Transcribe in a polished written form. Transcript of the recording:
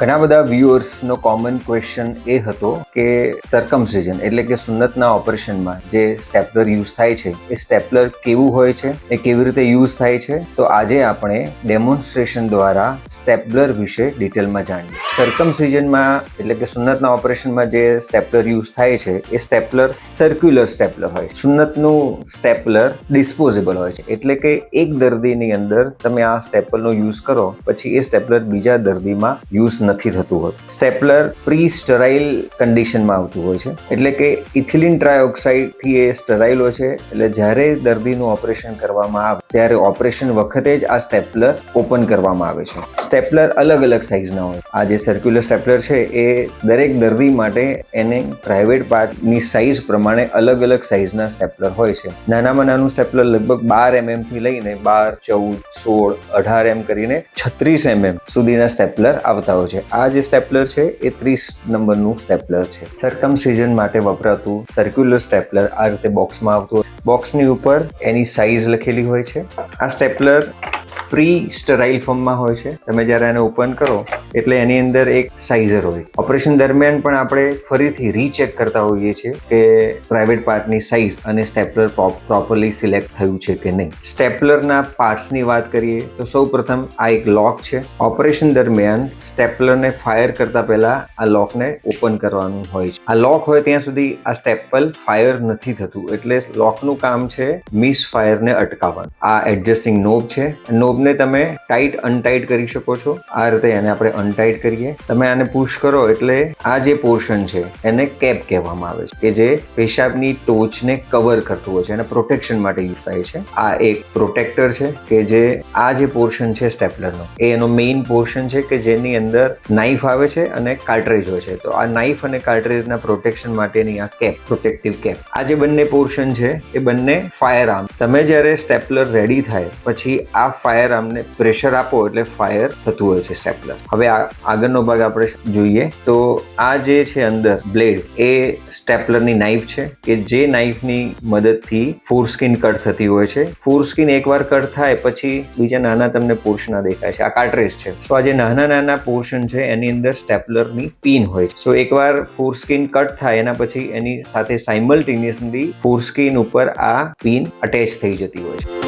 ઘણા બધા વ્યુઅર્સનો common question એ હતો કે સર્કમસિઝન એટલે કે સુન્નતના ઓપરેશનમાં જે સ્ટેપલર યુઝ થાય છે એ સ્ટેપલર કેવું હોય છે, એ કેવી રીતે યુઝ થાય છે. તો આજે આપણે ડેમોન્સ્ટ્રેશન દ્વારા સ્ટેપલર વિશે ડિટેલમાં જાણીએ. સર્કમસિઝનમાં એટલે કે સુન્નતના ઓપરેશનમાં જે સ્ટેપલર યુઝ થાય છે એ સ્ટેપલર સર્ક્યુલર સ્ટેપલર હોય છે. સુન્નતનું સ્ટેપલર ડિસ્પોઝેબલ હોય છે એટલે કે એક દર્દીની અંદર તમે આ સ્ટેપલનો યુઝ કરો પછી એ સ્ટેપલર બીજા દર્દીમાં યુઝ નથી થતું હોય. સ્ટેપલર પ્રી સ્ટરાઇલ કન્ડિશનમાં આવતું હોય છે એટલે કે ઇથિલિન ટ્રાયોક્સાઇડ થી એ સ્ટરાઇલ હોય છે. એટલે જ્યારે દર્દીનું ઓપરેશન કરવામાં આવે ત્યારે ઓપરેશન વખતે જ આ સ્ટેપલર ઓપન કરવામાં આવે છે. સ્ટેપલર અલગ અલગ સાઇઝના હોય. આ જે સર્ક્યુલર સ્ટેપલર છે એ દરેક દર્દી માટે એને પ્રાઇવેટ પાર્ટની સાઇઝ પ્રમાણે અલગ અલગ સાઇઝના સ્ટેપલર હોય છે. નાનામાં નાનું સ્ટેપલર લગભગ 12 mm થી લઈને 12, 14, 16, 18 એમ કરીને 36 mm સુધીના સ્ટેપલર આવતા હોય છે. આ જે સ્ટેપલર છે એ 30 નંબરનું સ્ટેપલર છે. સર્કમસિઝન માટે વપરાતું સર્ક્યુલર સ્ટેપલર આ રીતે બોક્સમાં આવતું હોય. બોક્સની ઉપર એની સાઇઝ લખેલી હોય છે. આ સ્ટેપલર પ્રી સ્ટરાઇલ ફોર્મમાં હોય છે. તમે જ્યારે એને ઓપન કરો એટલે એની અંદર એક સાઇઝર હોય. ઓપરેશન દરમિયાન પણ આપણે ફરીથી રીચેક કરતા હોઈએ છીએ કે પ્રાઇવેટ પાર્ટની સાઇઝ અને સ્ટેપલર પ્રોપરલી સિલેક્ટ થયું છે કે નહીં. સ્ટેપલરના પાર્ટ્સની વાત કરીએ તો સૌપ્રથમ આ એક લોક છે. ઓપરેશન દરમિયાન સ્ટેપલરને ફાયર કરતા પહેલા આ લોકને ઓપન કરવાનું હોય છે. આ લોક હોય ત્યાં સુધી આ સ્ટેપલ ફાયર નથી થતું એટલે લોકનું કામ છે મિસ ફાયરને અટકાવવાનું. આ એડજસ્ટિંગ નોબ છે. નોબને તમે ટાઈટ અનટાઈટ કરી શકો છો. આ રીતે એને આપણે અનટાઈટ કરીએ. તમે આને પુશ કરો એટલે આ જે પોર્શન છે એને કેપ કહેવામાં આવે છે કે જે પેશાબની ટોચને કવર કરતું હોય છે. એને પ્રોટેક્શન માટે યુઝ થાય છે. આ એક પ્રોટેક્ટર છે કે જે આ જે પોર્શન છે સ્ટેપલરનો એ એનો મેઇન પોર્શન છે કે જેની અંદર નાઇફ આવે છે અને કાર્ટ્રેજ હોય છે. તો આ નાઇફ અને કાર્ટ્રેજના પ્રોટેક્શન માટેની આ કેપ, પ્રોટેક્ટિવ કેપ. આ જે બંને પોર્શન છે એ બંને ફાયર આર્મ. તમે જ્યારે સ્ટેપલર રેડી થાય પછી આ ફાયર આર્મને પ્રેશર આપો એટલે ફાયર થતું હોય છે સ્ટેપલર. હવે આગળનો ભાગ આપણે જોઈએ તો આ જે છે અંદર બ્લેડ એ સ્ટેપલરની નાઇફ છે કે જે નાઇફની મદદથી ફોરસ્કિન કટ થતી હોય છે. ફોરસ્કિન એકવાર કટ થાય પછી બીજા નાના તમને પોર્શન દેખાય છે. આ કાર્ટ્રેજ છે. તો આ જે નાના નાના પોર્શન છે એની અંદર સ્ટેપલરની પિન હોય છે. સો એકવાર ફોરસ્કિન કટ થાય એના પછી એની સાથે સાયમલ્ટેનિયસલી ફોરસ્કિન ઉપર આ પિન અટેચ થઈ જતી હોય છે.